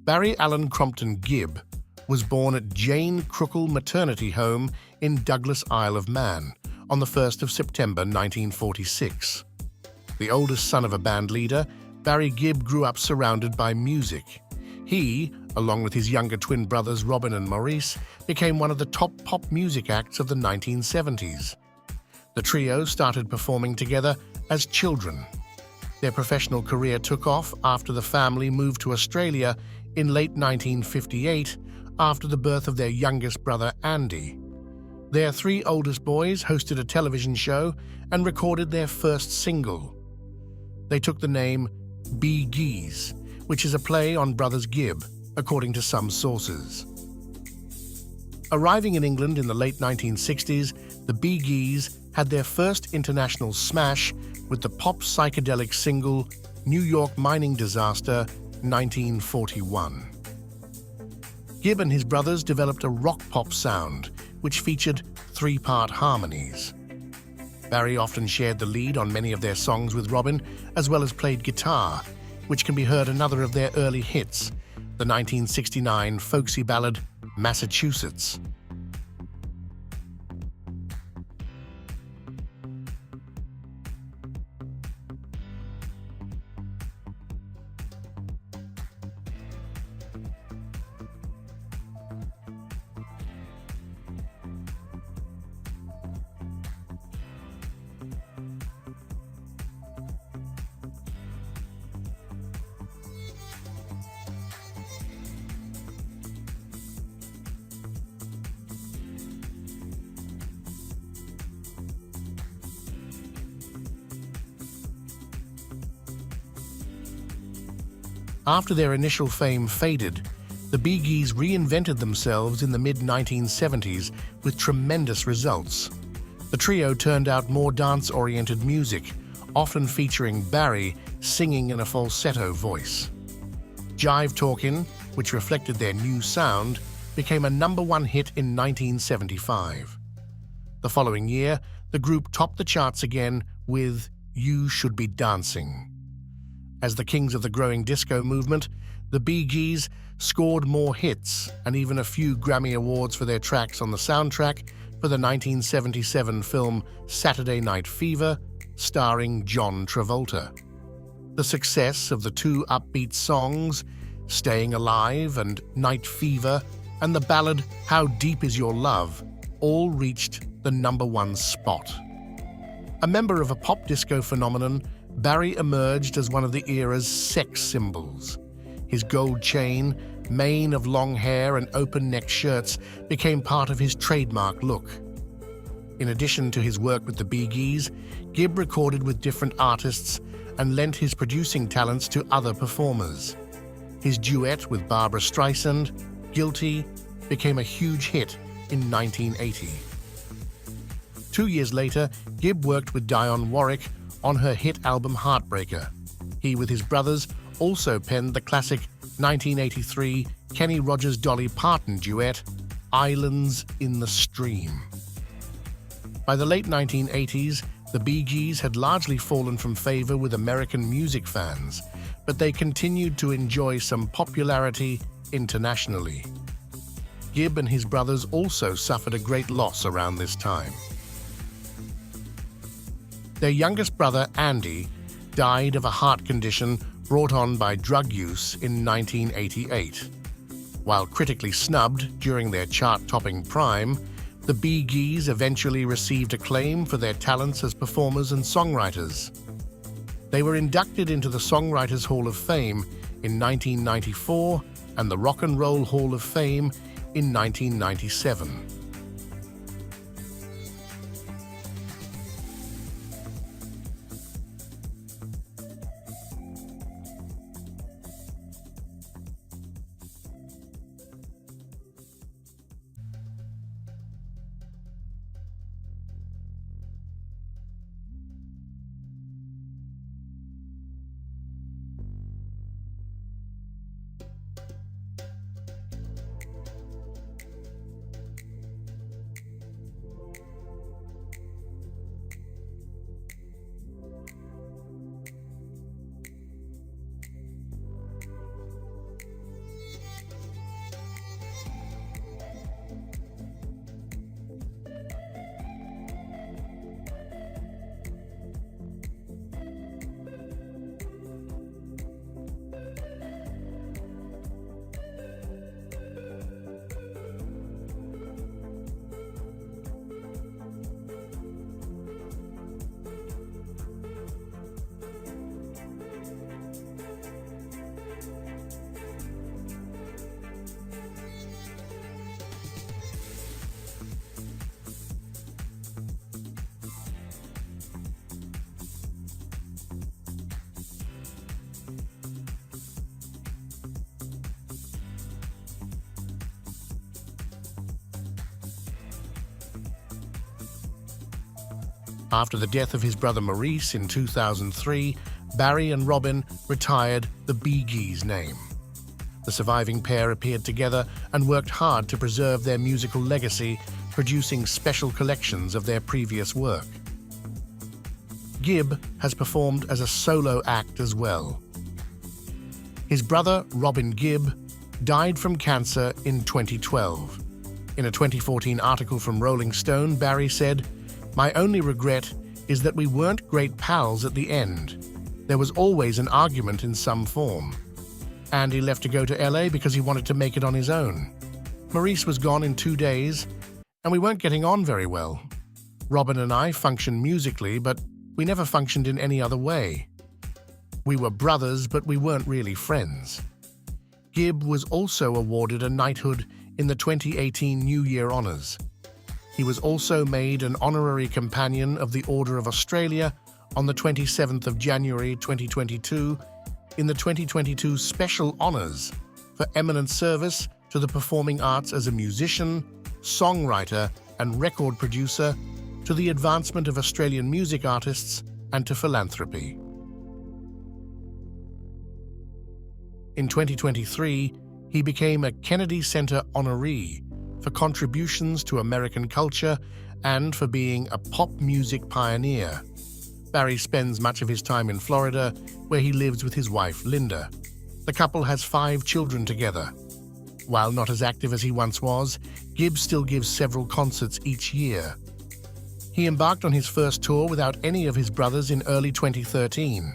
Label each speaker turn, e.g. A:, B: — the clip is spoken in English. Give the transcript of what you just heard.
A: Barry Allen Crompton Gibb was born at Jane Crookall Maternity Home in Douglas, Isle of Man, on the 1st of September 1946. The oldest son of a band leader, Barry Gibb grew up surrounded by music. He, along with his younger twin brothers Robin and Maurice, became one of the top pop music acts of the 1970s. The trio started performing together as children. Their professional career took off after the family moved to Australia in late 1958 after the birth of their youngest brother Andy. Their three oldest boys hosted a television show and recorded their first single. They took the name Bee Gees, which is a play on Brothers Gibb, according to some sources. Arriving in England in the late 1960s, the Bee Gees had their first international smash with the pop psychedelic single New York Mining Disaster 1941. Gibb and his brothers developed a rock-pop sound, which featured three-part harmonies. Barry often shared the lead on many of their songs with Robin, as well as played guitar, which can be heard another of their early hits, the 1969 folksy ballad Massachusetts. After their initial fame faded, the Bee Gees reinvented themselves in the mid-1970s with tremendous results. The trio turned out more dance-oriented music, often featuring Barry singing in a falsetto voice. Jive Talkin', which reflected their new sound, became a #1 hit in 1975. The following year, the group topped the charts again with You Should Be Dancing. As the kings of the growing disco movement, the Bee Gees scored more hits and even a few Grammy Awards for their tracks on the soundtrack for the 1977 film Saturday Night Fever, starring John Travolta. The success of the two upbeat songs, Staying Alive and Night Fever, and the ballad How Deep Is Your Love, all reached the #1 spot. A member of a pop disco phenomenon, Barry emerged as one of the era's sex symbols. His gold chain, mane of long hair and open-neck shirts became part of his trademark look. In addition to his work with the Bee Gees, Gibb recorded with different artists and lent his producing talents to other performers. His duet with Barbra Streisand, Guilty, became a huge hit in 1980. 2 years later, Gibb worked with Dionne Warwick on her hit album Heartbreaker. He, with his brothers, also penned the classic 1983 Kenny Rogers-Dolly Parton duet, Islands in the Stream. By the late 1980s, the Bee Gees had largely fallen from favor with American music fans, but they continued to enjoy some popularity internationally. Gibb and his brothers also suffered a great loss around this time. Their youngest brother, Andy, died of a heart condition brought on by drug use in 1988. While critically snubbed during their chart-topping prime, the Bee Gees eventually received acclaim for their talents as performers and songwriters. They were inducted into the Songwriters Hall of Fame in 1994 and the Rock and Roll Hall of Fame in 1997. After the death of his brother Maurice in 2003, Barry and Robin retired the Bee Gees name. The surviving pair appeared together and worked hard to preserve their musical legacy, producing special collections of their previous work. Gibb has performed as a solo act as well. His brother, Robin Gibb, died from cancer in 2012. In a 2014 article from Rolling Stone, Barry said, "My only regret is that we weren't great pals at the end. There was always an argument in some form. Andy left to go to LA because he wanted to make it on his own. Maurice was gone in 2 days, and we weren't getting on very well. Robin and I functioned musically, but we never functioned in any other way. We were brothers, but we weren't really friends." Gibb was also awarded a knighthood in the 2018 New Year Honours. He was also made an honorary companion of the Order of Australia on the 27th of January 2022 in the 2022 Special Honours for eminent service to the performing arts as a musician, songwriter and record producer, to the advancement of Australian music artists and to philanthropy. In 2023, he became a Kennedy Center honoree for contributions to American culture and for being a pop music pioneer. Barry spends much of his time in Florida, where he lives with his wife, Linda. The couple has 5 children together. While not as active as he once was, Gibb still gives several concerts each year. He embarked on his first tour without any of his brothers in early 2013.